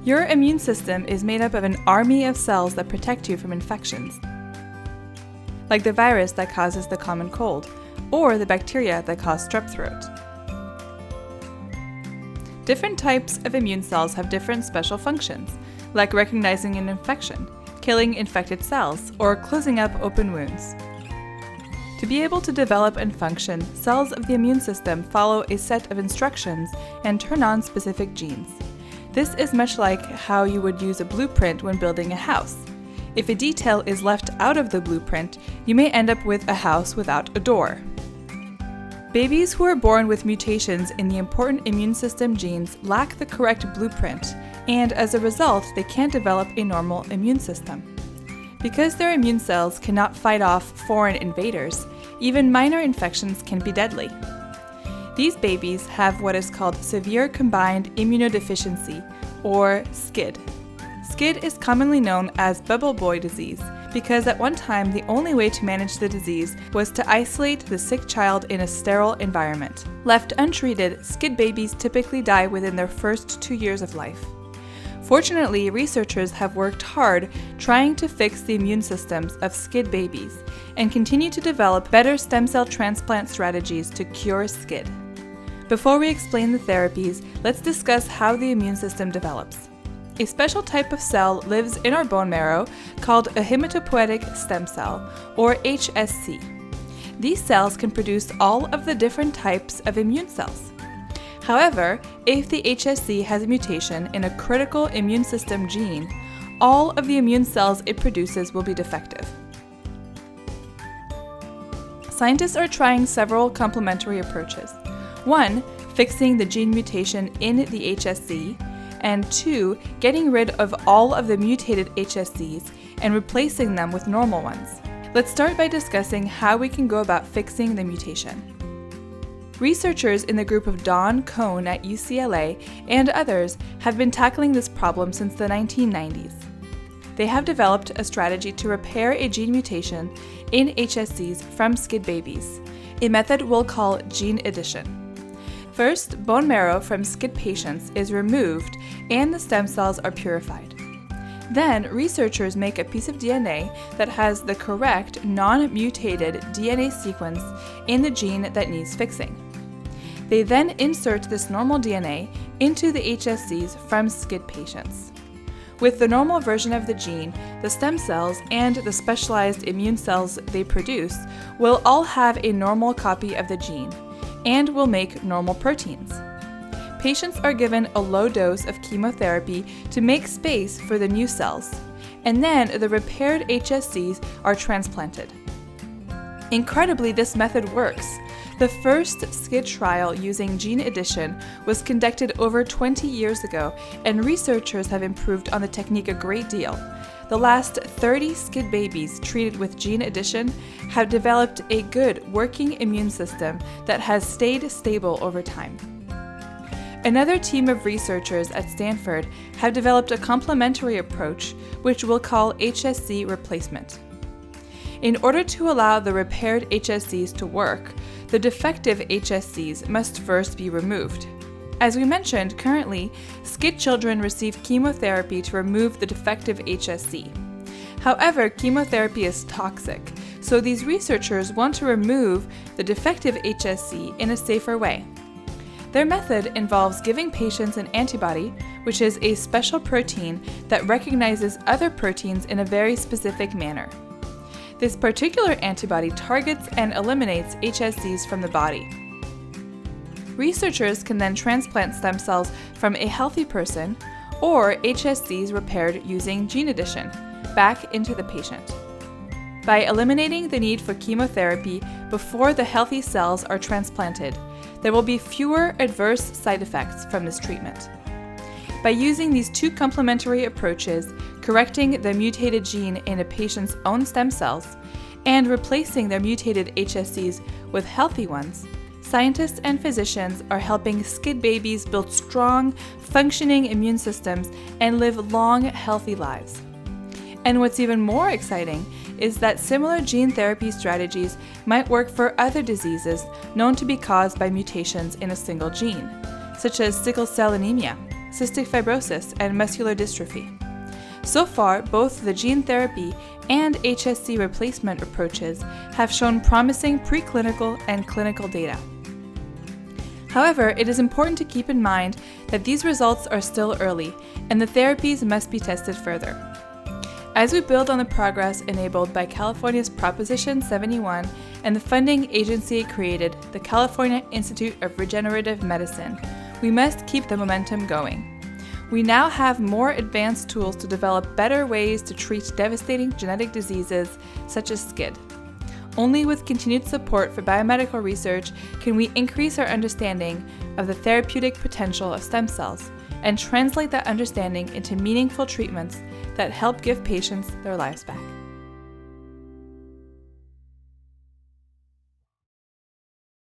Your immune system is made up of an army of cells that protect you from infections, like the virus that causes the common cold, or the bacteria that cause strep throat. Different types of immune cells have different special functions, like recognizing an infection, killing infected cells, or closing up open wounds. To be able to develop and function, cells of the immune system follow a set of instructions and turn on specific genes. This is much like how you would use a blueprint when building a house. If a detail is left out of the blueprint, you may end up with a house without a door. Babies who are born with mutations in the important immune system genes lack the correct blueprint, and as a result, they can't develop a normal immune system. Because their immune cells cannot fight off foreign invaders, even minor infections can be deadly. These babies have what is called severe combined immunodeficiency, or SCID. SCID is commonly known as bubble boy disease because at one time the only way to manage the disease was to isolate the sick child in a sterile environment. Left untreated, SCID babies typically die within their first 2 years of life. Fortunately, researchers have worked hard trying to fix the immune systems of SCID babies and continue to develop better stem cell transplant strategies to cure SCID. Before we explain the therapies, let's discuss how the immune system develops. A special type of cell lives in our bone marrow called a hematopoietic stem cell, or HSC. These cells can produce all of the different types of immune cells. However, if the HSC has a mutation in a critical immune system gene, all of the immune cells it produces will be defective. Scientists are trying several complementary approaches. 1, fixing the gene mutation in the HSC, and 2, getting rid of all of the mutated HSCs and replacing them with normal ones. Let's start by discussing how we can go about fixing the mutation. Researchers in the group of Don Cohn at UCLA and others have been tackling this problem since the 1990s. They have developed a strategy to repair a gene mutation in HSCs from SCID babies, a method we'll call gene addition. First, bone marrow from SCID patients is removed and the stem cells are purified. Then, researchers make a piece of DNA that has the correct non-mutated DNA sequence in the gene that needs fixing. They then insert this normal DNA into the HSCs from SCID patients. With the normal version of the gene, the stem cells and the specialized immune cells they produce will all have a normal copy of the gene and will make normal proteins. Patients are given a low dose of chemotherapy to make space for the new cells, and then the repaired HSCs are transplanted. Incredibly, this method works. The first SCID trial using gene addition was conducted over 20 years ago, and researchers have improved on the technique a great deal. The last 30 SCID babies treated with gene addition have developed a good working immune system that has stayed stable over time. Another team of researchers at Stanford have developed a complementary approach, which we'll call HSC replacement. In order to allow the repaired HSCs to work, the defective HSCs must first be removed. As we mentioned, currently, SCID children receive chemotherapy to remove the defective HSC. However, chemotherapy is toxic, so these researchers want to remove the defective HSC in a safer way. Their method involves giving patients an antibody, which is a special protein that recognizes other proteins in a very specific manner. This particular antibody targets and eliminates HSCs from the body. Researchers can then transplant stem cells from a healthy person or HSCs repaired using gene addition back into the patient. By eliminating the need for chemotherapy before the healthy cells are transplanted, there will be fewer adverse side effects from this treatment. By using these two complementary approaches, correcting the mutated gene in a patient's own stem cells and replacing their mutated HSCs with healthy ones, scientists and physicians are helping SCID babies build strong, functioning immune systems and live long, healthy lives. And what's even more exciting is that similar gene therapy strategies might work for other diseases known to be caused by mutations in a single gene, such as sickle cell anemia, cystic fibrosis, and muscular dystrophy. So far, both the gene therapy and HSC replacement approaches have shown promising preclinical and clinical data. However, it is important to keep in mind that these results are still early, and the therapies must be tested further. As we build on the progress enabled by California's Proposition 71 and the funding agency it created, the California Institute of Regenerative Medicine, we must keep the momentum going. We now have more advanced tools to develop better ways to treat devastating genetic diseases such as SCID. Only with continued support for biomedical research can we increase our understanding of the therapeutic potential of stem cells and translate that understanding into meaningful treatments that help give patients their lives back.